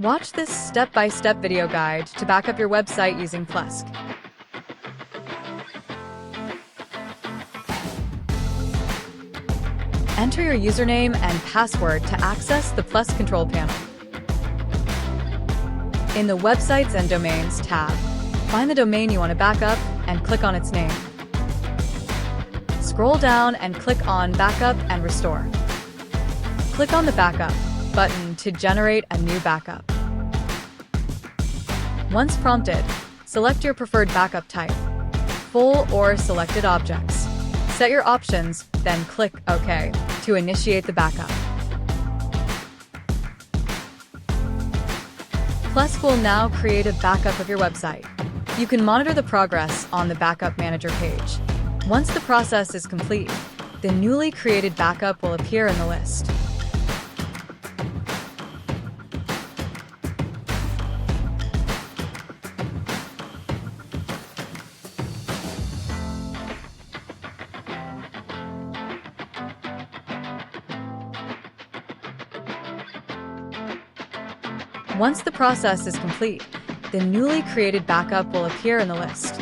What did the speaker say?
Watch this step-by-step video guide to back up your website using Plesk. Enter your username and password to access the Plesk control panel. In the Websites and Domains tab, find the domain you want to back up and click on its name. Scroll down and click on Backup and Restore. Click on the Backup button to generate a new backup. Once prompted, select your preferred backup type, full or selected objects. Set your options, then click OK to initiate the backup. Plesk will now create a backup of your website. You can monitor the progress on the Backup Manager page. Once the process is complete, the newly created backup will appear in the list. Once the process is complete, the newly created backup will appear in the list.